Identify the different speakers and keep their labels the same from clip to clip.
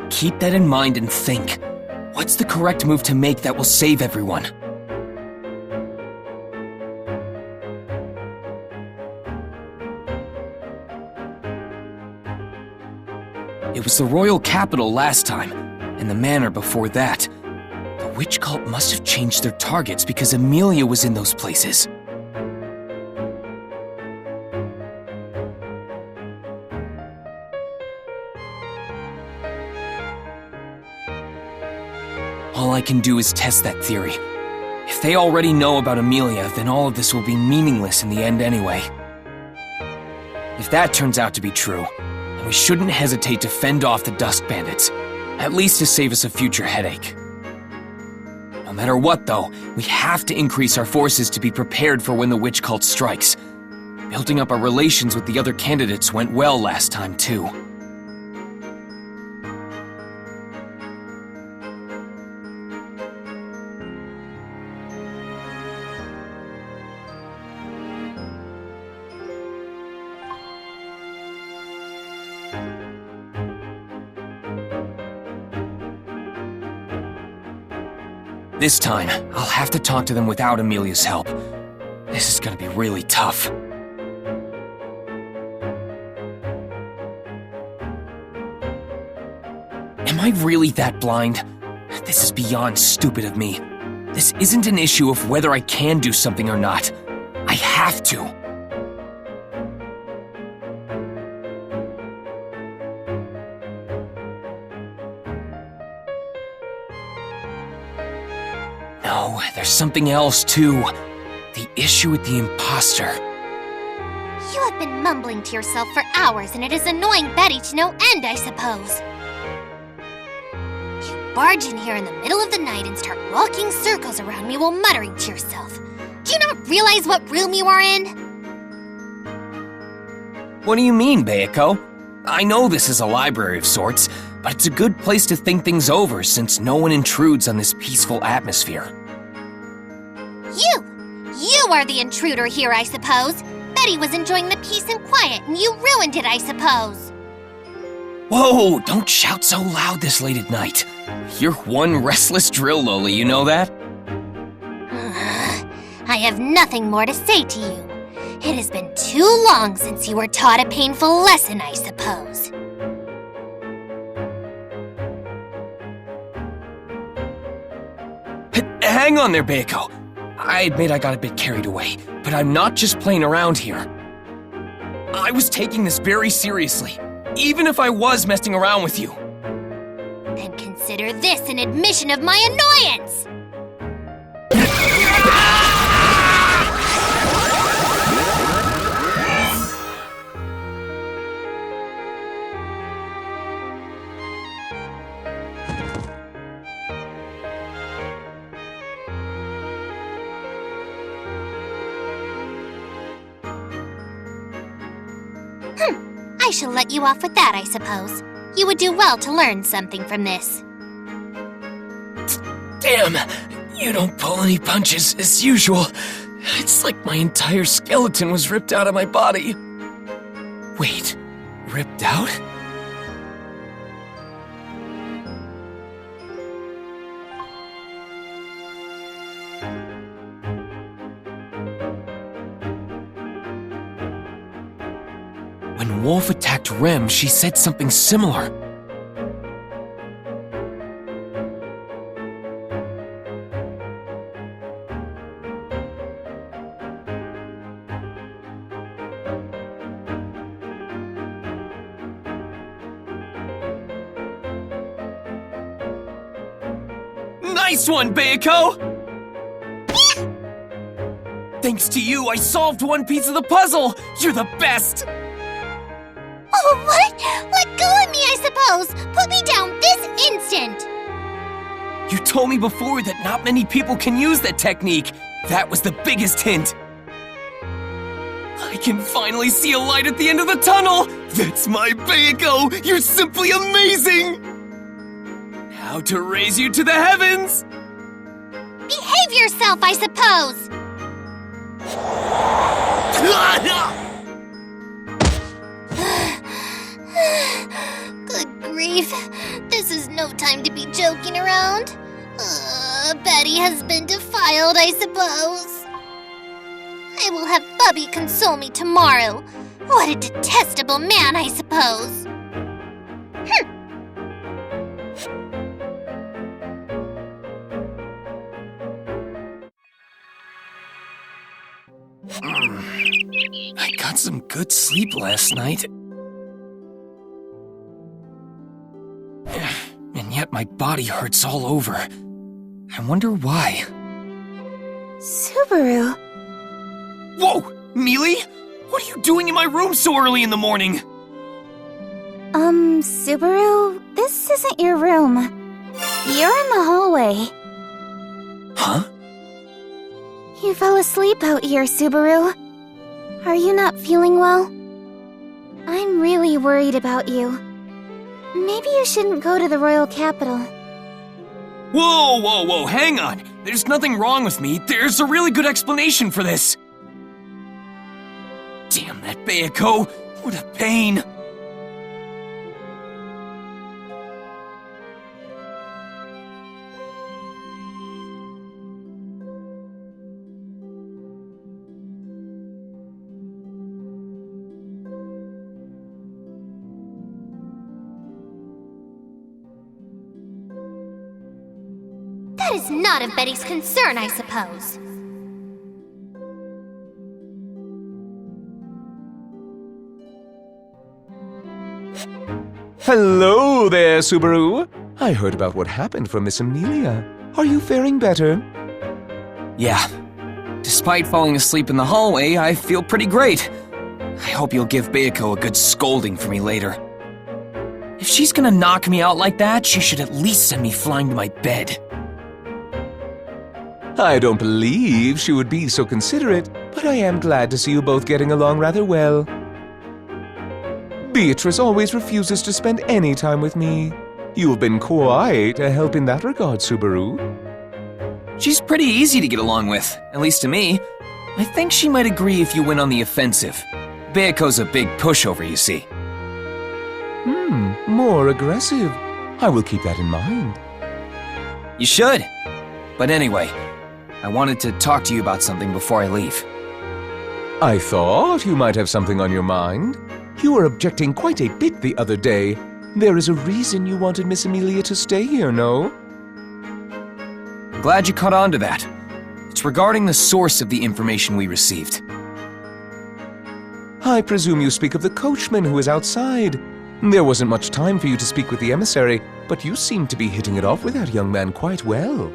Speaker 1: Keep that in mind and think. What's the correct move to make that will save everyone? It was the royal capital last time, and the manor before that. The witch cult must have changed their targets because Amelia was in those places. All I can do is test that theory. If they already know about Amelia, then all of this will be meaningless in the end anyway. If that turns out to be true, then we shouldn't hesitate to fend off the Dusk Bandits, at least to save us a future headache. No matter what, though, we have to increase our forces to be prepared for when the witch cult strikes. Building up our relations with the other candidates went well last time, too. This time, I'll have to talk to them without Amelia's help. This is gonna be really tough. Am I really that blind? This is beyond stupid of me. This isn't an issue of whether I can do something or not. I have to. No, there's something else, too. The issue with the imposter.
Speaker 2: You have been mumbling to yourself for hours, and it is annoying Betty to no end, I suppose. You barge in here in the middle of the night and start walking circles around me while muttering to yourself. Do you not realize what room you are in?
Speaker 1: What do you mean, Bayako? I know this is a library of sorts, but it's a good place to think things over since no one intrudes on this peaceful atmosphere.
Speaker 2: You are the intruder here, I suppose. Betty was enjoying the peace and quiet, and you ruined it, I suppose.
Speaker 1: Whoa, don't shout so loud this late at night. You're one restless drill loli, you know that?
Speaker 2: I have nothing more to say to you. It has been too long since you were taught a painful lesson, I suppose.
Speaker 1: Hang on there, Bayako. I admit I got a bit carried away, but I'm not just playing around here. I was taking this very seriously, even if I was messing around with you.
Speaker 2: Then consider this an admission of my annoyance! I shall let you off with that, I suppose. You would do well to learn something from this.
Speaker 1: Damn, you don't pull any punches as usual. It's like my entire skeleton was ripped out of my body. Wait, ripped out? When Wolf attacked Rem, she said something similar. Nice one, Bayako! Thanks to you, I solved one piece of the puzzle! You're the best!
Speaker 2: Oh, what? Let go of me, I suppose! Put me down this instant!
Speaker 1: You told me before that not many people can use that technique. That was the biggest hint. I can finally see a light at the end of the tunnel! That's my Bayako! You're simply amazing! Now to raise you to the heavens!
Speaker 2: Behave yourself, I suppose! Good grief. This is no time to be joking around. Betty has been defiled, I suppose. I will have Bubby console me tomorrow. What a detestable man, I suppose.
Speaker 1: I got some good sleep last night. And yet my body hurts all over. I wonder why.
Speaker 3: Subaru.
Speaker 1: Whoa! Mealy? What are you doing in my room so early in the morning?
Speaker 3: Subaru, this isn't your room. You're in the hallway.
Speaker 1: Huh?
Speaker 3: You fell asleep out here, Subaru. Are you not feeling well? I'm really worried about you. Maybe you shouldn't go to the Royal Capital.
Speaker 1: Whoa, hang on. There's nothing wrong with me. There's a really good explanation for this. Damn that Bayako. What a pain.
Speaker 2: That is not of Betty's concern, I suppose.
Speaker 4: Hello there, Subaru. I heard about what happened for Miss Amelia. Are you faring better?
Speaker 1: Yeah. Despite falling asleep in the hallway, I feel pretty great. I hope you'll give Bayako a good scolding for me later. If she's gonna knock me out like that, she should at least send me flying to my bed.
Speaker 4: I don't believe she would be so considerate, but I am glad to see you both getting along rather well. Beatrice always refuses to spend any time with me. You've been quite a help in that regard, Subaru.
Speaker 1: She's pretty easy to get along with, at least to me. I think she might agree if you went on the offensive. Bayako's a big pushover, you see.
Speaker 4: More aggressive. I will keep that in mind.
Speaker 1: You should. But anyway, I wanted to talk to you about something before I leave.
Speaker 4: I thought you might have something on your mind. You were objecting quite a bit the other day. There is a reason you wanted Miss Amelia to stay here, no?
Speaker 1: I'm glad you caught on to that. It's regarding the source of the information we received.
Speaker 4: I presume you speak of the coachman who is outside. There wasn't much time for you to speak with the emissary, but you seem to be hitting it off with that young man quite well.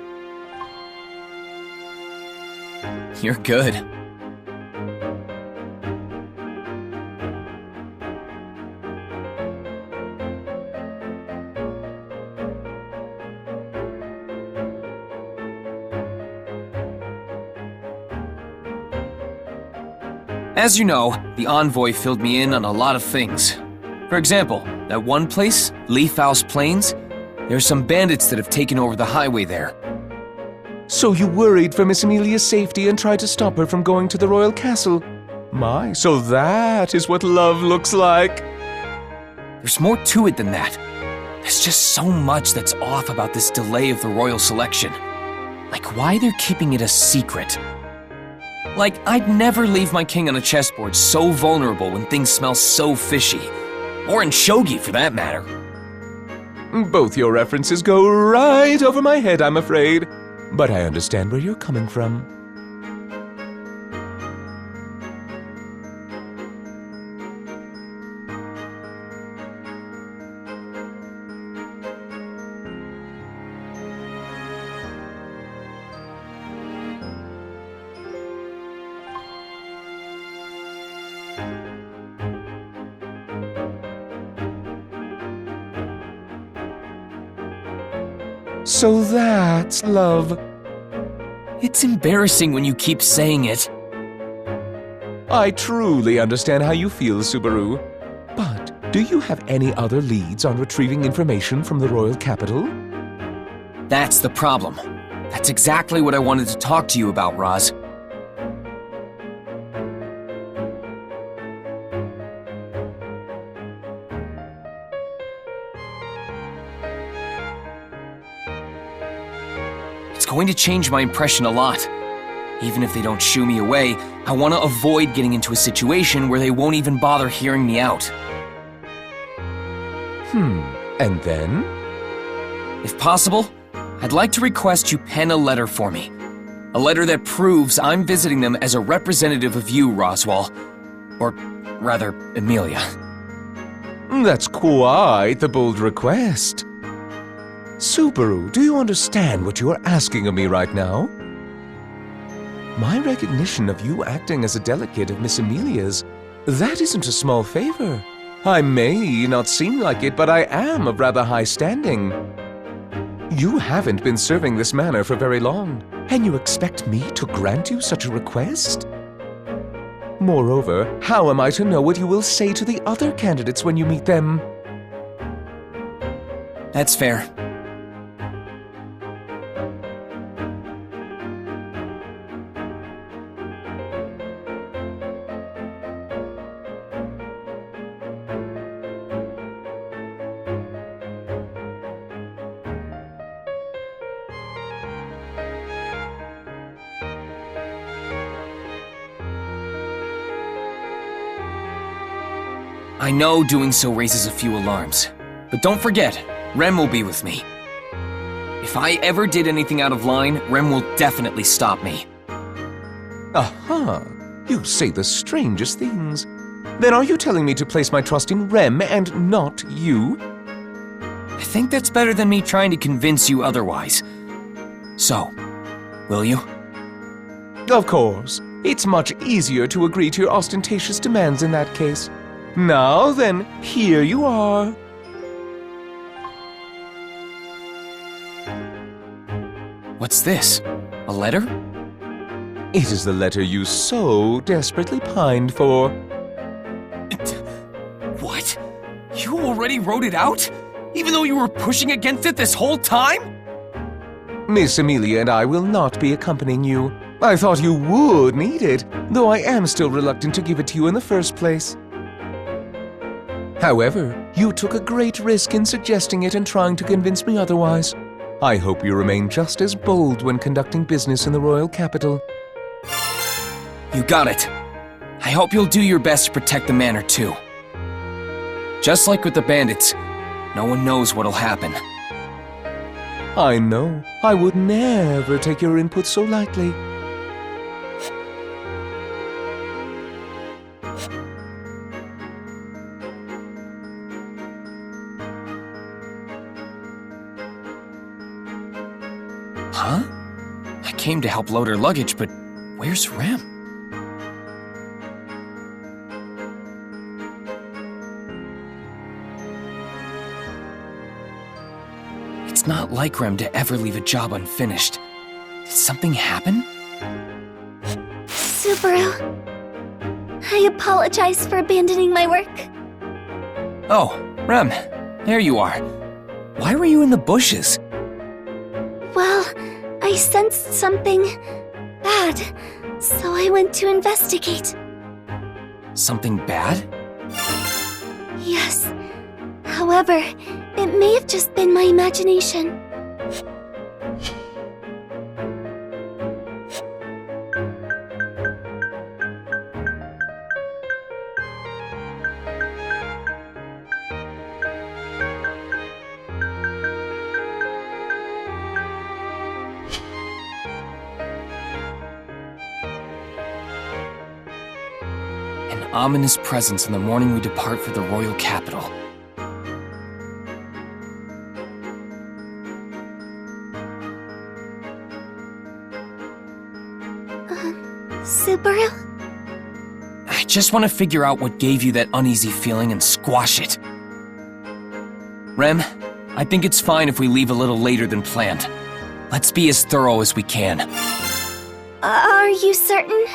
Speaker 1: You're good. As you know, the Envoy filled me in on a lot of things. For example, that one place, Leafhouse Plains, there's some bandits that have taken over the highway there.
Speaker 4: So you worried for Miss Amelia's safety and tried to stop her from going to the royal castle. My, so that is what love looks like.
Speaker 1: There's more to it than that. There's just so much that's off about this delay of the royal selection. Like why they're keeping it a secret. Like, I'd never leave my king on a chessboard so vulnerable when things smell so fishy. Or in shogi, for that matter.
Speaker 4: Both your references go right over my head, I'm afraid. But I understand where you're coming from. So that's love.
Speaker 1: It's embarrassing when you keep saying it.
Speaker 4: I truly understand how you feel, Subaru. But do you have any other leads on retrieving information from the royal capital?
Speaker 1: That's the problem. That's exactly what I wanted to talk to you about, Roz. It's going to change my impression a lot. Even if they don't shoo me away, I want to avoid getting into a situation where they won't even bother hearing me out.
Speaker 4: And then?
Speaker 1: If possible, I'd like to request you pen a letter for me. A letter that proves I'm visiting them as a representative of you, Roswaal. Or rather, Emilia.
Speaker 4: That's quite the bold request. Subaru, do you understand what you are asking of me right now? My recognition of you acting as a delegate of Miss Emilia's, that isn't a small favor. I may not seem like it, but I am of rather high standing. You haven't been serving this manor for very long, and you expect me to grant you such a request? Moreover, how am I to know what you will say to the other candidates when you meet them?
Speaker 1: That's fair. I know doing so raises a few alarms, but don't forget, Rem will be with me. If I ever did anything out of line, Rem will definitely stop me.
Speaker 4: Aha! You say the strangest things. Then are you telling me to place my trust in Rem and not you?
Speaker 1: I think that's better than me trying to convince you otherwise. So, will you?
Speaker 4: Of course. It's much easier to agree to your ostentatious demands in that case. Now then, here you are.
Speaker 1: What's this? A letter?
Speaker 4: It is the letter you so desperately pined for.
Speaker 1: What? You already wrote it out? Even though you were pushing against it this whole time?
Speaker 4: Miss Emilia and I will not be accompanying you. I thought you would need it, though I am still reluctant to give it to you in the first place. However, you took a great risk in suggesting it and trying to convince me otherwise. I hope you remain just as bold when conducting business in the royal capital.
Speaker 1: You got it. I hope you'll do your best to protect the manor too. Just like with the bandits, no one knows what'll happen.
Speaker 4: I know. I would never take your input so lightly.
Speaker 1: Huh? I came to help load her luggage, but where's Rem? It's not like Rem to ever leave a job unfinished. Did something happen?
Speaker 3: Subaru, I apologize for abandoning my work.
Speaker 1: Oh, Rem, there you are. Why were you in the bushes?
Speaker 3: Well, I sensed something bad, so I went to investigate.
Speaker 1: Something bad?
Speaker 3: Yes. However, it may have just been my imagination.
Speaker 1: An ominous presence in the morning we depart for the royal capital.
Speaker 3: Subaru?
Speaker 1: I just want to figure out what gave you that uneasy feeling and squash it. Rem, I think it's fine if we leave a little later than planned. Let's be as thorough as we can.
Speaker 3: Are you certain?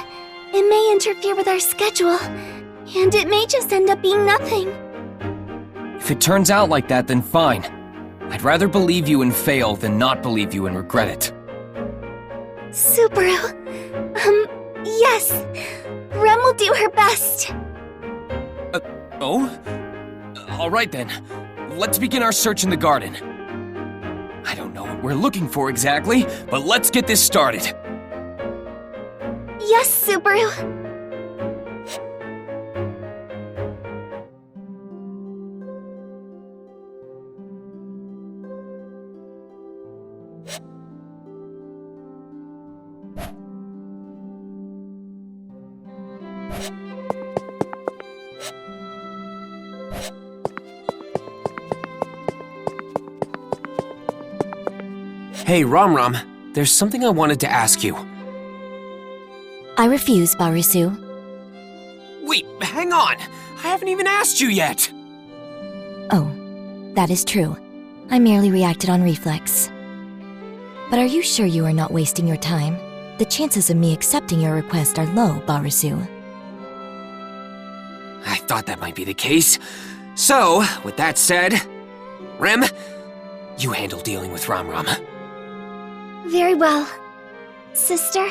Speaker 3: It may interfere with our schedule, and it may just end up being nothing.
Speaker 1: If it turns out like that, then fine. I'd rather believe you and fail than not believe you and regret it.
Speaker 3: Subaru, yes. Rem will do her best.
Speaker 1: Oh? All right then. Let's begin our search in the garden. I don't know what we're looking for exactly, but let's get this started.
Speaker 3: Yes, Subaru.
Speaker 1: Hey, Rom, there's something I wanted to ask you.
Speaker 5: I refuse, Barusu.
Speaker 1: Wait, hang on! I haven't even asked you yet!
Speaker 5: Oh, that is true. I merely reacted on reflex. But are you sure you are not wasting your time? The chances of me accepting your request are low, Barusu.
Speaker 1: I thought that might be the case. So, with that said, Rem, you handle dealing with Rom.
Speaker 3: Very well. Sister,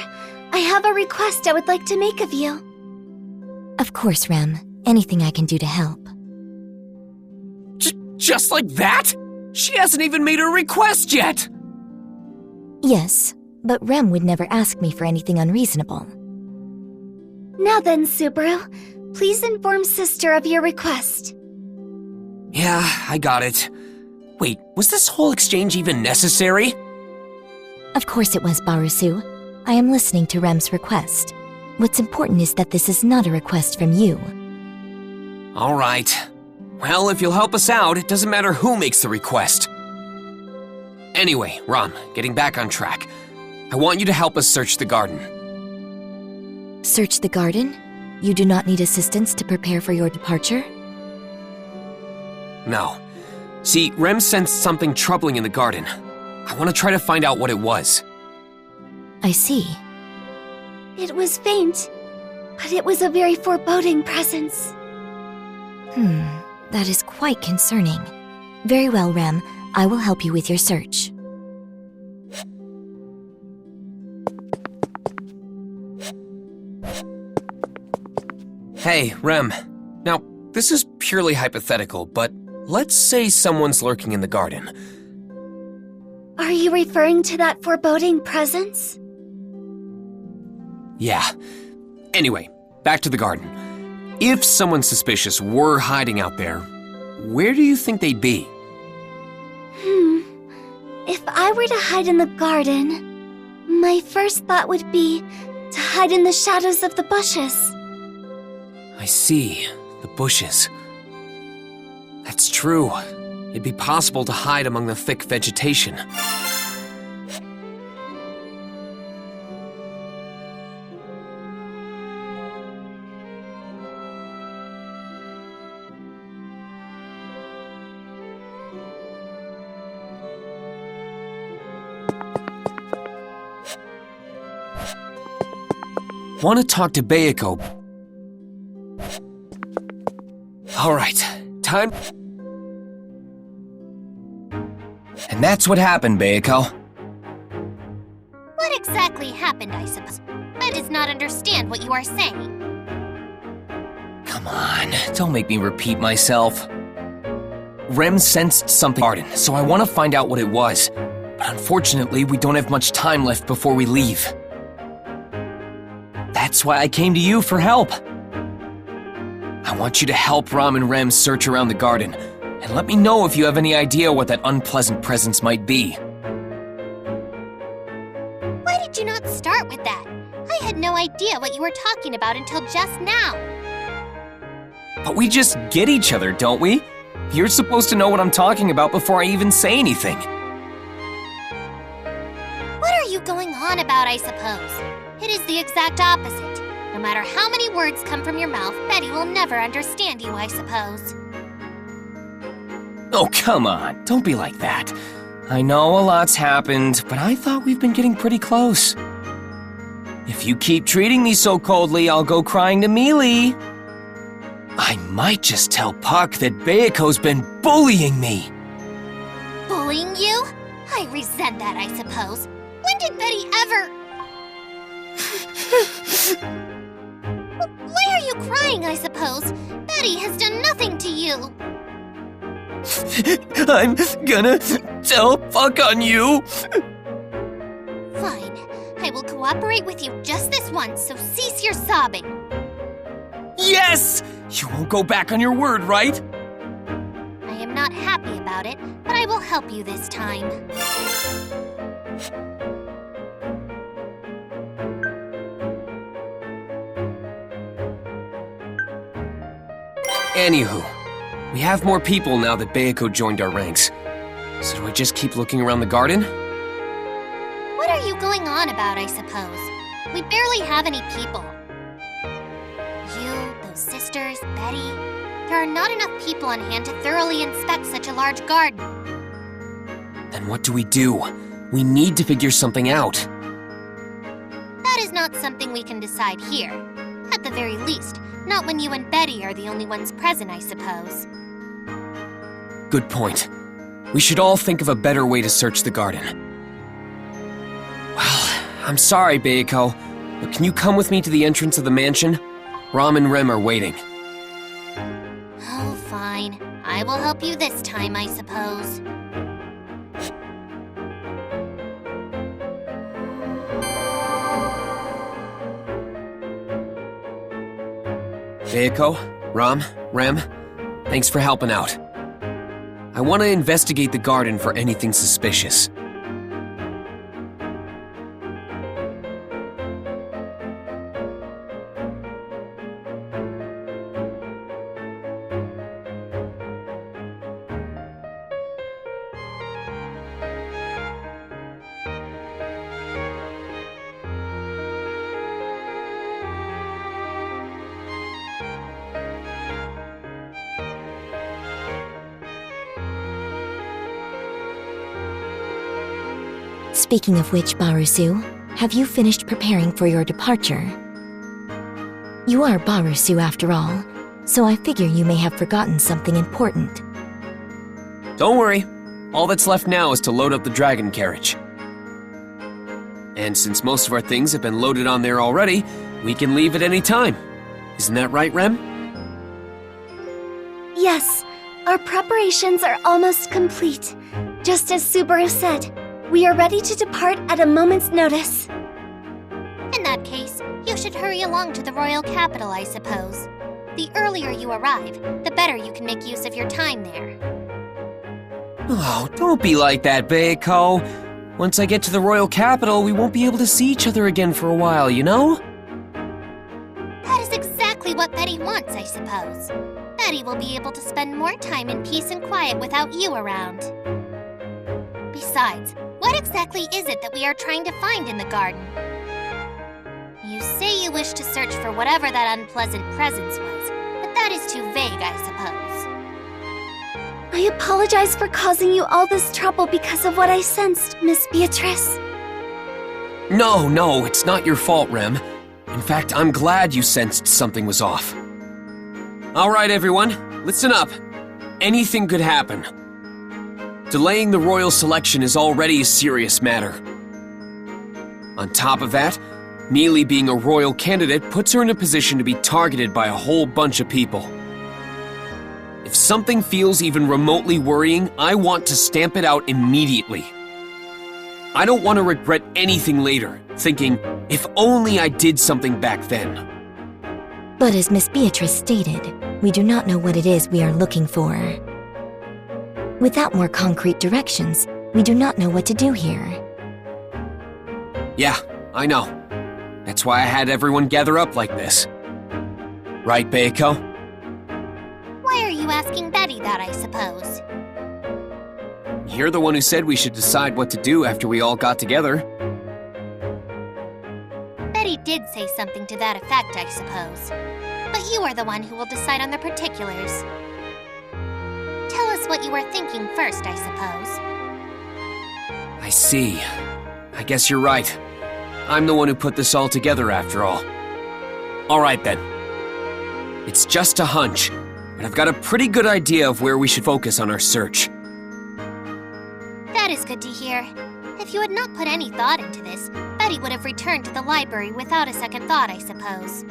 Speaker 3: I have a request I would like to make of you.
Speaker 5: Of course, Rem. Anything I can do to help.
Speaker 1: Just like that? She hasn't even made her request yet!
Speaker 5: Yes, but Rem would never ask me for anything unreasonable.
Speaker 3: Now then, Subaru, please inform Sister of your request.
Speaker 1: Yeah, I got it. Wait, was this whole exchange even necessary?
Speaker 5: Of course it was, Barusu. I am listening to Rem's request. What's important is that this is not a request from you.
Speaker 1: All right. Well, if you'll help us out, it doesn't matter who makes the request. Anyway, Rom, getting back on track. I want you to help us search the garden.
Speaker 5: Search the garden? You do not need assistance to prepare for your departure?
Speaker 1: No. See, Rem sensed something troubling in the garden. I want to try to find out what it was.
Speaker 5: I see.
Speaker 3: It was faint, but it was a very foreboding presence.
Speaker 5: That is quite concerning. Very well, Rem. I will help you with your search.
Speaker 1: Hey, Rem. Now, this is purely hypothetical, but let's say someone's lurking in the garden.
Speaker 3: Are you referring to that foreboding presence?
Speaker 1: Yeah. Anyway, back to the garden. If someone suspicious were hiding out there, where do you think they'd be?
Speaker 3: If I were to hide in the garden, my first thought would be to hide in the shadows of the bushes.
Speaker 1: I see. The bushes. That's true. It'd be possible to hide among the thick vegetation. Want to talk to Bayeko. All right, time. And that's what happened, Bayeko.
Speaker 2: What exactly happened, I suppose? I does not understand what you are saying.
Speaker 1: Come on, don't make me repeat myself. Rem sensed something in the garden, so I want to find out what it was. But unfortunately, we don't have much time left before we leave. That's why I came to you for help. I want you to help Rom and Rem search around the garden, and let me know if you have any idea what that unpleasant presence might be.
Speaker 2: Why did you not start with that? I had no idea what you were talking about until just now.
Speaker 1: But we just get each other, don't we? You're supposed to know what I'm talking about before I even say anything.
Speaker 2: What are you going on about, I suppose? It is the exact opposite. No matter how many words come from your mouth, Betty will never understand you, I suppose.
Speaker 1: Oh, come on. Don't be like that. I know a lot's happened, but I thought we've been getting pretty close. If you keep treating me so coldly, I'll go crying to Mealy. I might just tell Puck that Bayeko's been bullying me.
Speaker 2: Bullying you? I resent that, I suppose. When did Betty ever... Why are you crying, I suppose? Betty has done nothing to you.
Speaker 1: I'm gonna Oh, fuck on you!
Speaker 2: Fine. I will cooperate with you just this once, so cease your sobbing.
Speaker 1: Yes! You won't go back on your word, right?
Speaker 2: I am not happy about it, but I will help you this time.
Speaker 1: Anywho, we have more people now that Bayako joined our ranks. So do I just keep looking around the garden?
Speaker 2: What are you going on about, I suppose? We barely have any people. You, those sisters, Betty. There are not enough people on hand to thoroughly inspect such a large garden.
Speaker 1: Then what do? We need to figure something out.
Speaker 2: That is not something we can decide here. At the very least, not when you and Betty are the only ones present, I suppose.
Speaker 1: Good point. We should all think of a better way to search the garden. Well, I'm sorry, Bayako, but can you come with me to the entrance of the mansion? Ram and Rem are waiting.
Speaker 2: Oh, fine. I will help you this time, I suppose.
Speaker 1: Bayako, Ram, Rem, thanks for helping out. I want to investigate the garden for anything suspicious.
Speaker 5: Speaking of which, Barusu, have you finished preparing for your departure? You are Barusu after all, so I figure you may have forgotten something important.
Speaker 1: Don't worry. All that's left now is to load up the dragon carriage. And since most of our things have been loaded on there already, we can leave at any time. Isn't that right, Rem?
Speaker 3: Yes, our preparations are almost complete. Just as Subaru said, we are ready to depart at a moment's notice.
Speaker 2: In that case, you should hurry along to the royal capital, I suppose. The earlier you arrive, the better you can make use of your time there.
Speaker 1: Oh, don't be like that, Bayako. Once I get to the royal capital, we won't be able to see each other again for a while, you know?
Speaker 2: That is exactly what Betty wants, I suppose. Betty will be able to spend more time in peace and quiet without you around. Besides, what exactly is it that we are trying to find in the garden? You say you wish to search for whatever that unpleasant presence was, but that is too vague, I suppose.
Speaker 3: I apologize for causing you all this trouble because of what I sensed, Miss Beatrice.
Speaker 1: No, it's not your fault, Rem. In fact, I'm glad you sensed something was off. All right, everyone, listen up. Anything could happen. Delaying the royal selection is already a serious matter. On top of that, Mealy being a royal candidate puts her in a position to be targeted by a whole bunch of people. If something feels even remotely worrying, I want to stamp it out immediately. I don't want to regret anything later, thinking, if only I did something back then.
Speaker 5: But as Miss Beatrice stated, we do not know what it is we are looking for. Without more concrete directions, we do not know what to do here.
Speaker 1: Yeah, I know. That's why I had everyone gather up like this. Right, Bayako?
Speaker 2: Why are you asking Betty that, I suppose?
Speaker 1: You're the one who said we should decide what to do after we all got together.
Speaker 2: Betty did say something to that effect, I suppose. But you are the one who will decide on the particulars. Tell us what you were thinking first, I suppose.
Speaker 1: I see. I guess you're right. I'm the one who put this all together after all. All right then. It's just a hunch, but I've got a pretty good idea of where we should focus on our search.
Speaker 2: That is good to hear. If you had not put any thought into this, Betty would have returned to the library without a second thought, I suppose.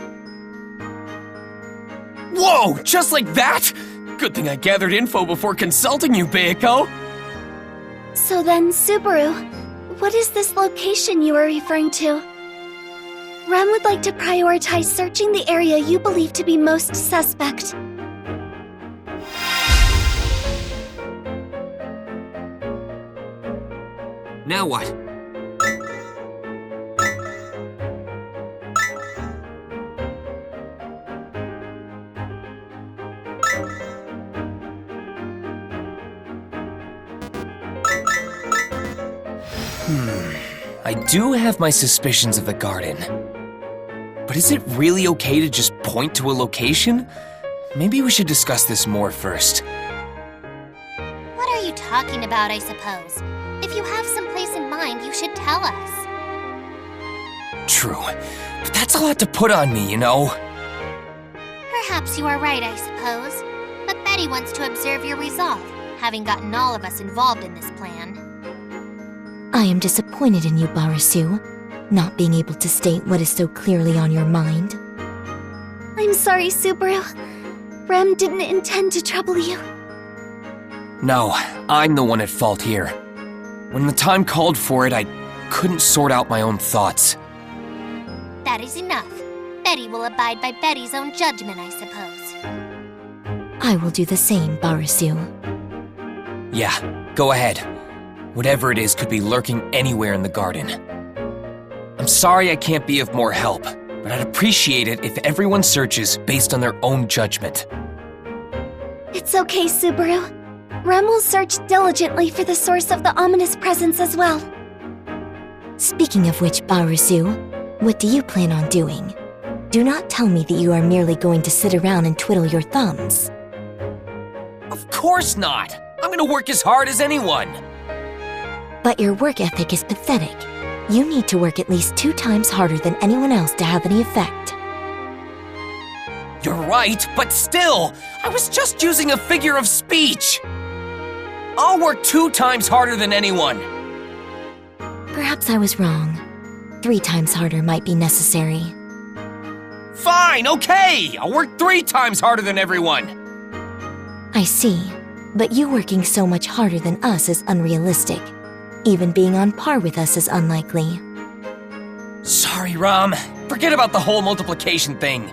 Speaker 1: Whoa! Just like that? Good thing I gathered info before consulting you, Bayako.
Speaker 3: So then, Subaru, what is this location you were referring to? Rem would like to prioritize searching the area you believe to be most suspect.
Speaker 1: Now what? I do have my suspicions of the garden. But is it really okay to just point to a location? Maybe we should discuss this more first.
Speaker 2: What are you talking about, I suppose? If you have some place in mind, you should tell us.
Speaker 1: True, but that's a lot to put on me, you know?
Speaker 2: Perhaps you are right, I suppose. But Betty wants to observe your resolve, having gotten all of us involved in this plan.
Speaker 5: I am disappointed in you, Barasu, not being able to state what is so clearly on your mind.
Speaker 3: I'm sorry, Subaru. Rem didn't intend to trouble you.
Speaker 1: No, I'm the one at fault here. When the time called for it, I couldn't sort out my own thoughts.
Speaker 2: That is enough. Betty will abide by Betty's own judgment, I suppose.
Speaker 5: I will do the same, Barasu.
Speaker 1: Yeah, go ahead. Whatever it is could be lurking anywhere in the garden. I'm sorry I can't be of more help, but I'd appreciate it if everyone searches based on their own judgment.
Speaker 3: It's okay, Subaru. Rem will search diligently for the source of the ominous presence as well.
Speaker 5: Speaking of which, Barasu, what do you plan on doing? Do not tell me that you are merely going to sit around and twiddle your thumbs.
Speaker 1: Of course not! I'm gonna work as hard as anyone!
Speaker 5: But your work ethic is pathetic. You need to work at least 2 times harder than anyone else to have any effect.
Speaker 1: You're right, but still, I was just using a figure of speech! I'll work 2 times harder than anyone!
Speaker 5: Perhaps I was wrong. 3 times harder might be necessary.
Speaker 1: Fine, okay! I'll work 3 times harder than everyone!
Speaker 5: I see, but you working so much harder than us is unrealistic. Even being on par with us is unlikely.
Speaker 1: Sorry, Ram. Forget about the whole multiplication thing.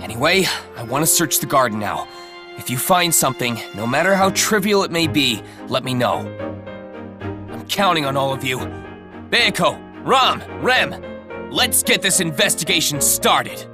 Speaker 1: Anyway, I want to search the garden now. If you find something, no matter how trivial it may be, let me know. I'm counting on all of you. Beiko, Ram, Rem, let's get this investigation started.